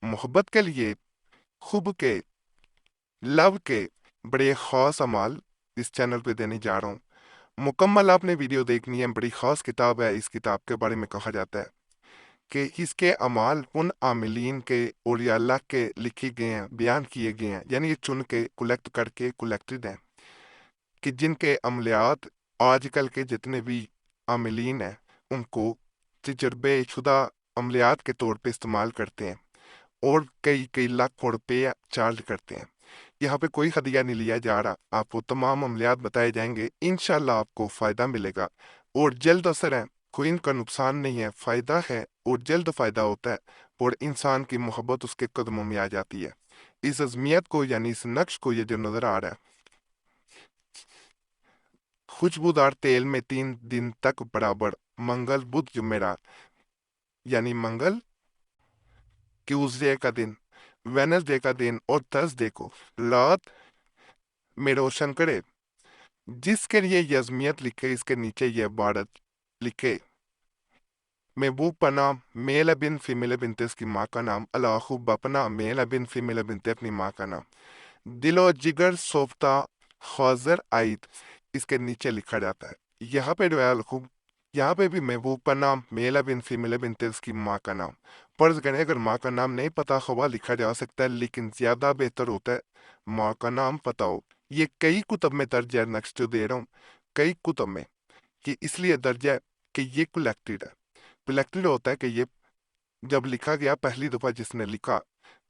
मोहब्बत के लिए खूब के लव के बड़े ख़ास अमाल इस चैनल पे देने जा रहा हूँ। मुकम्मल आपने वीडियो देखनी है, बड़ी ख़ास किताब है। इस किताब के बारे में कहा जाता है कि इसके अमाल उन आमिलीन के औलिया अल्लाह के लिखे गए हैं, बयान किए गए हैं, यानी ये चुन के कलेक्ट करके कलेक्टेड हैं कि जिनके अमलियात आजकल के जितने भी आमिलीन हैं उनको तजर्बे शुदा अमलियात के तौर पे इस्तेमाल करते हैं और कई कई लाखों रुपये चार्ज करते हैं। यहाँ पे कोई हदिया नहीं लिया जा रहा, आपको तमाम अमलियात बताए जाएंगे, इंशाल्लाह आपको फ़ायदा मिलेगा और जल्द असर है। कोई इनका नुकसान नहीं है, फ़ायदा है और जल्द फ़ायदा होता है और इंसान की मोहब्बत उसके कदमों में आ जाती है। इस अज़मियत को यानी इस नक्श को ये जो नज़र आ रहा है, खुशबूदार तेल में 3 दिन तक बराबर मंगल बुध जुमेरात, यानी मंगल ट्यूसडे का दिन, वेनसडे का दिन और थर्सडे को रात में रोशन करे। जिसके लिए यजमियत लिखे इसके नीचे ये इबारत लिखे, महबूब पना मेल बिन फीमेल बिनते इसकी माँ का नाम, अलाहू बपना मेल बिन फीमेल बिनते अपनी माँ का नाम, दिलो जिगर सोफ्ता खौजर आयत इसके नीचे लिखा जाता है। यहाँ पे जो है अलखूब, यहाँ पे भी महबूब पना मेल बिन फीमेल बिनते उसकी माँ का नाम। फर्ज करें अगर माँ का नाम नहीं पता खवा लिखा जा सकता है, लेकिन ज्यादा बेहतर होता है माँ का नाम पता हो। ये कई कुतब में दर्ज है, नक्श जो दे रहा हूँ कई कुतब में, कि इसलिए दर्ज है कि ये कलेक्टेड है। कलेक्टेड होता है कि ये जब लिखा गया पहली दफा जिसने लिखा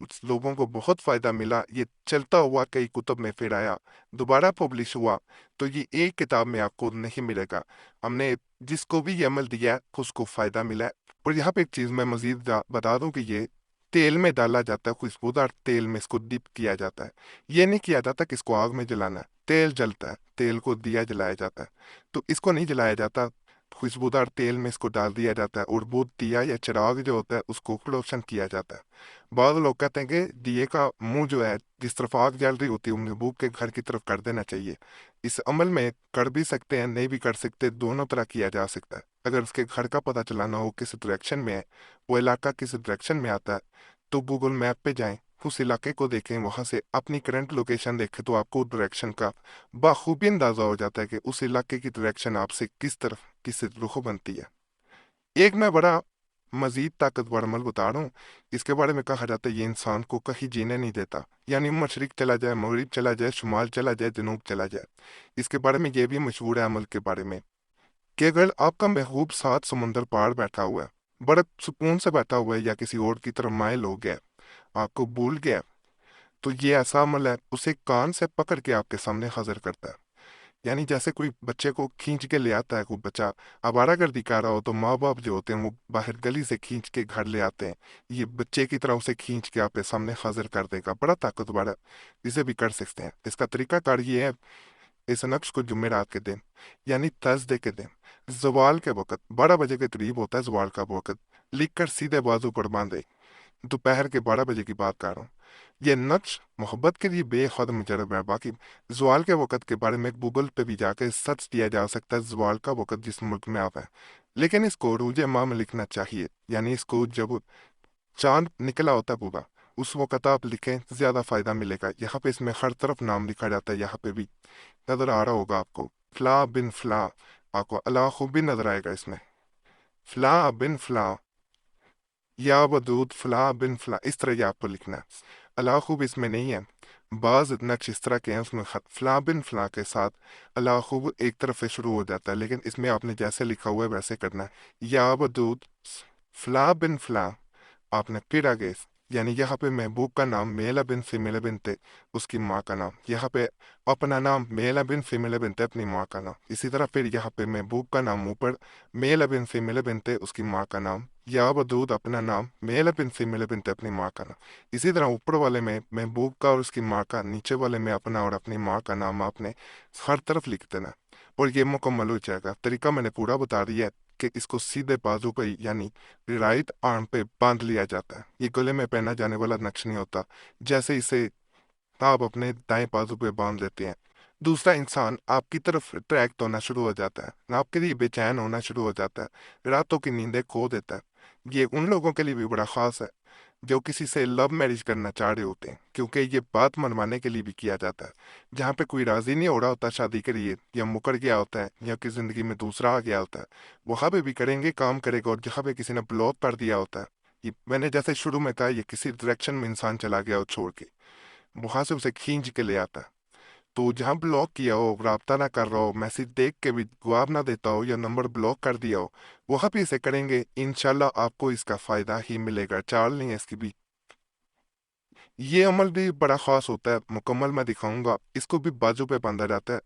उस लोगों को बहुत फायदा मिला, ये चलता हुआ कई कुतब में फिर आया, दोबारा पब्लिश हुआ, तो ये एक किताब में आपको नहीं मिलेगा। हमने जिसको भी ये अमल दिया है उसको फायदा मिला है। और यहाँ पे एक चीज मैं मजीद बता दूं कि ये तेल में डाला जाता है, खुशबूदार तेल में इसको डिप किया जाता है। ये नहीं किया जाता कि इसको आग में जलाना है, तेल जलता है, तेल को दिया जलाया जाता है, तो इसको नहीं जलाया जाता, खुशबूदार तेल में इसको डाल दिया जाता है और वो दिया या चिराग जो होता है उसको रोशन किया जाता है। बाद लोग कहते हैं कि दिए का मुंह जो है जिस तरफ आग जल रही होती है महबूब के घर की तरफ कर देना चाहिए। इस अमल में कर भी सकते हैं, नहीं भी कर सकते, दोनों तरह किया जा सकता है। अगर उसके घर का पता चलाना हो किस डायरेक्शन में है, वो इलाका किस डायरेक्शन में आता है, तो गूगल मैप पे जाएं, उस इलाके को देखें, वहां से अपनी करंट लोकेशन देखें, तो आपको डायरेक्शन का बाखूबी अंदाजा हो जाता है कि उस इलाके की डायरेक्शन आपसे किस तरफ किस रुख बनती है। एक मैं बड़ा मजीद ताकतवर अमल बता रहा हूँ, इसके बारे में कहा जाता है ये इंसान को कहीं जीने नहीं देता, यानी मशरिक चला जाए, मगरिब चला जाए, शुमाल चला जाए, जनूब चला जाए। इसके बारे में ये भी मशहूर है अमल के बारे में कि अगर आपका महबूब 7 समुंदर पार बैठा हुआ है, बड़ा सुकून से बैठा हुआ है, या किसी और की तरफ माइल हो गया, आपको भूल गया, तो ये ऐसा अमल है उसे कान से पकड़ के आपके सामने हाजिर करता है। यानी जैसे कोई बच्चे को खींच के ले आता है, कोई बच्चा आवारागर्दी कर रहा हो तो माँ बाप जो होते हैं वो बाहर गली से खींच के घर ले आते हैं, ये बच्चे की तरह उसे खींच के आपके सामने हाजिर कर देगा, बड़ा ताकतवर है। इसे भी कर सकते हैं। इसका तरीकाकार ये है, इस नक्श को जुमेरात के दिन यानी थर्सडे के दिन जवाल के वक्त 12 बजे के करीब होता है जवाल का वक्त, लिख कर सीधे बाजू पर बांधे। दोपहर के 12 बजे की बात कर रहा हूँ। ये नक्श मोहब्बत के लिए बेहद मुजरब है। बाकी जवाल के वक़्त के बारे में गूगल पे भी जाके सर्च किया जा सकता है जवाल का वक़्त जिस मुल्क में आता है, लेकिन इसको रूज माह में लिखना चाहिए, यानी इसको जब चांद निकला होता है पूरा उस वक़्त आप लिखें, ज्यादा फायदा मिलेगा। यहाँ पे इसमें हर तरफ नाम लिखा जाता है, यहाँ पे भी नजर आ रहा होगा आपको, फला बिन फला, आपको अल्लाह खूब भी नजर आएगा इसमें, फला बिन फला, या वदूद फला बिन फला, इस तरह ये आपको लिखना है। अल्लाह खूब इसमें नहीं है, बाज नक्श इस तरह के हैं उसमें खत फला बिन फला के साथ अल्लाह खूब एक तरफ से शुरू हो जाता है, लेकिन इसमें आपने जैसे लिखा हुआ है वैसे करना है। या वदूद फला बिन फला, आपने फिर आगे यानी यहाँ पे महबूब का नाम मेला बिन फीमेल बिनते उसकी माँ का नाम, यहाँ पे अपना नाम मेला बिन फीमेल बिनते अपनी माँ का नाम, इसी तरह फिर यहाँ पे महबूब का नाम ऊपर मेला बिन फीमेल बिनते उसकी माँ का नाम, या वदूद अपना नाम मेला बिन फीमेल बिनते अपनी माँ का नाम। इसी तरह ऊपर वाले में महबूब का और उसकी माँ का, नीचे वाले में अपना और अपनी माँ का नाम आपने हर तरफ लिख देना और ये मुकम्मल हो जाएगा। तरीका मैंने पूरा बता दिया है कि इसको सीधे बाजू पे यानी राइट आर्म पे बांध लिया जाता है। ये गले में पहना जाने वाला नक्श नहीं होता। जैसे इसे आप अपने दाएं बाजू पे बांध लेते हैं, दूसरा इंसान आपकी तरफ अट्रैक्ट होना शुरू हो जाता है, आपके लिए बेचैन होना शुरू हो जाता है, रातों की नींदें खो देता है। ये उन लोगों के लिए भी बड़ा खास है जो किसी से लव मैरिज करना चाह रहे होते हैं, क्योंकि ये बात मनवाने के लिए भी किया जाता है। जहाँ पे कोई राजी नहीं हो रहा होता शादी के लिए, या मुकर गया होता है, या कि जिंदगी में दूसरा आ गया होता है, वहां पे भी करेंगे, काम करेगा। और जहाँ पे किसी ने ब्लॉक कर दिया होता है, ये मैंने जैसे शुरू में कहा, ये किसी डायरेक्शन में इंसान चला गया हो छोड़ के, वहां से उसे खींच के ले आता है। तो जहाँ ब्लॉक किया हो, राब्ता ना कर रहा हो, मैसेज देख के भी जवाब ना देता हो, या नंबर ब्लॉक कर दिया हो, वहां भी इसे करेंगे, इंशाल्लाह आपको इसका फायदा ही मिलेगा। चाल नहीं है इसकी भी। ये अमल भी बड़ा खास होता है, मुकम्मल मैं दिखाऊंगा। इसको भी बाजू पे बांधा जाता है।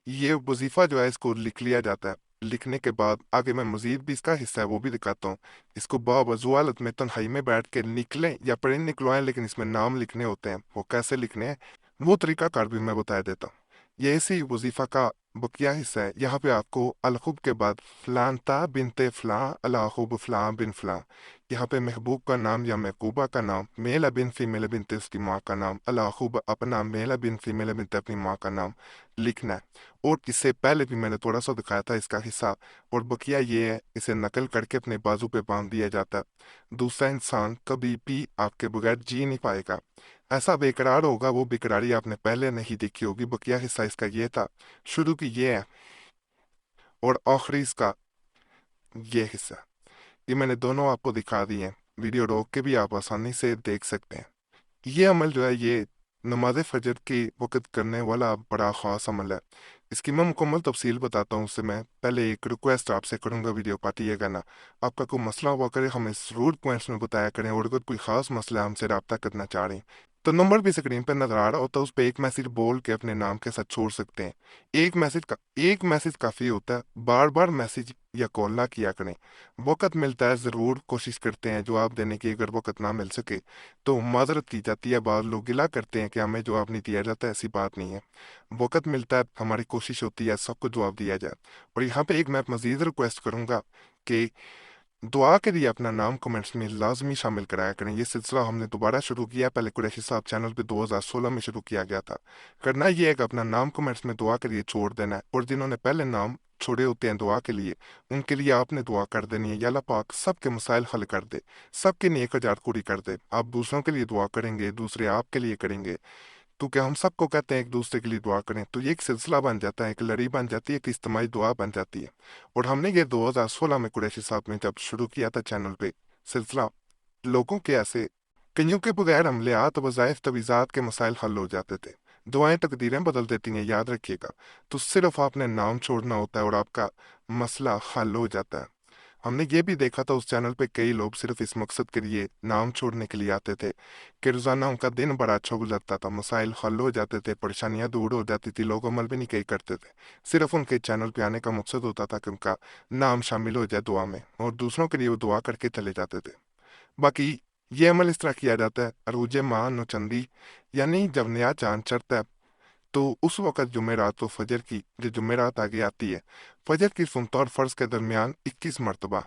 ये वजीफा जो है इसको लिख लिया जाता है। लिखने के बाद आगे मैं मजीद भी इसका हिस्सा है वो भी दिखाता हूँ। इसको बावजू हालत में तन्हाई में बैठ के निकलें या पढ़ें निकलवाएं, लेकिन इसमें नाम लिखने होते हैं। वो कैसे लिखने हैं वो तरीका कार भी मैं बता देता हूँ। ये इसी वजीफा का बकिया हिस्सा है। यहाँ पे आपको अलखुब के बाद फलान ता बिनते फलां अलाखुब फलां बिन फलां, यहाँ पे महबूब का नाम या महबूबा का नाम, मेल बिन फीमेल बिन उसकी माँ का नाम, अलाखुब अपना मेल बिन फीमेल बिन अपनी माँ का नाम लिखना है। और इससे पहले भी मैंने थोड़ा सा दिखाया था इसका हिस्सा। और बकिया ये है, इसे नकल करके अपने बाजू पे बांध दिया जाता है। दूसरा इंसान कभी भी आपके बगैर जी नहीं पाएगा। ऐसा बेकरार होगा, वो बेकरारी आपने पहले नहीं देखी होगी। बकिया हिस्सा इसका ये था। शुरू की ये है और आखिरी इसका ये हिस्सा। ये मैंने दोनों आपको दिखा दिए हैं, वीडियो रोक के भी आप आसानी से देख सकते हैं। ये अमल जो है ये नमाज फजर के वक़्त करने वाला बड़ा ख़ास अमल है। इसकी मैं मुकम्मल तफसील बताता हूँ। उससे मैं पहले एक रिक्वेस्ट आपसे करूँगा, वीडियो काटिएगा ना। आपका कोई मसला हुआ करे हमें ज़रूर पॉइंट्स में बताया करें, और अगर कोई ख़ास मसला है हमसे रब्ता करना चाह रहे हैं तो नंबर भी स्क्रीन पर नजर आ रहा होता है, उस पर एक मैसेज बोल के अपने नाम के साथ छोड़ सकते हैं। एक मैसेज काफ़ी होता है, बार बार मैसेज या कॉल ना किया करें। वक़्त मिलता है ज़रूर कोशिश करते हैं जवाब देने की, अगर वक़्त ना मिल सके तो माजरत की जाती है। बाद लोग गिला करते हैं कि हमें जवाब नहीं दिया जाता, ऐसी बात नहीं है। वक़्त मिलता है, हमारी कोशिश होती है सबको जवाब दिया जाए। और यहाँ पे एक मैं मजीद रिक्वेस्ट करूंगा कि दुआ के लिए अपना नाम कमेंट्स में लाजमी शामिल कराया करें। ये सिलसिला हमने दोबारा शुरू किया, पहले कुरैशी साहब चैनल पे 2016 में शुरू किया गया था। करना ये है कि अपना नाम कमेंट्स में दुआ के लिए छोड़ देना है, और जिन्होंने पहले नाम छोड़े होते हैं दुआ के लिए, उनके लिए आपने दुआ कर देनी है। या अल्लाह पाक सबके मसाइल हल कर दे, सबकी नेक हजात पूरी कर दे। आप दूसरों के लिए दुआ करेंगे, दूसरे आपके लिए करेंगे, तो क्या हम सबको कहते हैं एक दूसरे के लिए दुआ करें, तो ये एक सिलसिला बन जाता है, एक लड़ी बन जाती है, एक इज्तिमाई दुआ बन जाती है। और हमने ये 2016 में कुरैशी साहब में जब शुरू किया था चैनल पे सिलसिला, लोगों के ऐसे कईयों के बगैर अमलियात वज़ाइफ तवीज़ात के मसाइल हल हो जाते थे। दुआएं तकदीरें बदल देती हैं, याद रखिएगा। तो सिर्फ आपने नाम छोड़ना होता है और आपका मसला हल हो जाता है। हमने ये भी देखा था उस चैनल पे कई लोग सिर्फ इस मकसद के लिए नाम छोड़ने के लिए आते थे कि रोजाना उनका दिन बड़ा अच्छा गुजरता था, मसाइल हल हो जाते थे, परेशानियां दूर हो जाती थी, लोग अमल भी नहीं कई करते थे। सिर्फ उनके चैनल पे आने का मकसद होता था कि उनका नाम शामिल हो जाए दुआ में, और दूसरों के लिए वो दुआ करके चले जाते थे। बाकी ये अमल इस तरह किया जाता है, अरूज माह नौचंदी, यानी जब नया चांद चढ़ता है तो उस वक़्त जुमेरात व फजर की जो जुमेरात आगे आती है, फजर की सुनत और फर्ज के दरमियान 21 मरतबा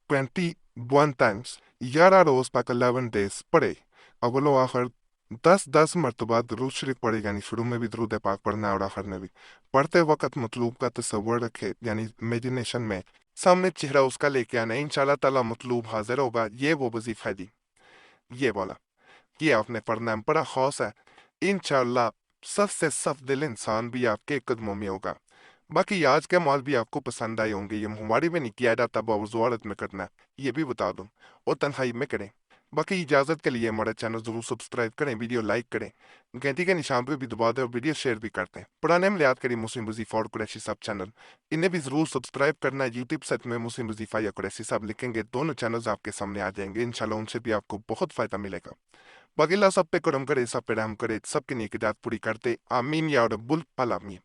21 टाइम्स 11 रोज तक 11 डेज पढ़े। अव्वल व आखिर 10-10 मरतबा दुरूद शरीफ पढ़े, यानी शुरू में भी दुरूद पाक पढ़ना है और आखिर में भी। पढ़ते वक्त मतलूब का तसव्वुर रखे, यानी इमेजिनेशन में सामने चेहरा उसका लेके आना है, इंशाल्लाह ताला मतलूब हाजिर होगा। ये वो वजीफा है जी, ये वाला, ये आपने पढ़ना है, बड़ा खास है। इंशाल्लाह सफ से सफ दिल इंसान भी आपके कदमों में होगा। बाकी आज के माल भी आपको पसंद आए होंगे। ये हमारी में नहीं किया जाता, बावजूद में करना है, ये भी बता दूं, और तन्हाई में करें। बाकी इजाजत के लिए हमारा चैनल जरूर सब्सक्राइब करें, वीडियो लाइक करें, घंटी के निशान पे भी दबा दें, और वीडियो शेयर भी करते हैं। पुराने में याद करिए मुस्लिम वजीफा और कुरैशी साहब चैनल, इन्हें भी जरूर सब्सक्राइब करना है। यूट्यूब सेट में मुस्लिम वजीफा या कुरैशी साहब लिखेंगे, दोनों चैनल आपके सामने आ जाएंगे। इंशाल्लाह उनसे भी आपको बहुत फायदा मिलेगा। बाकी अल्लाह सब पे करम करे, सब पे रहम करे, सबकी नेक जात पूरी करते, आमीन या रब्बुल आलमीन।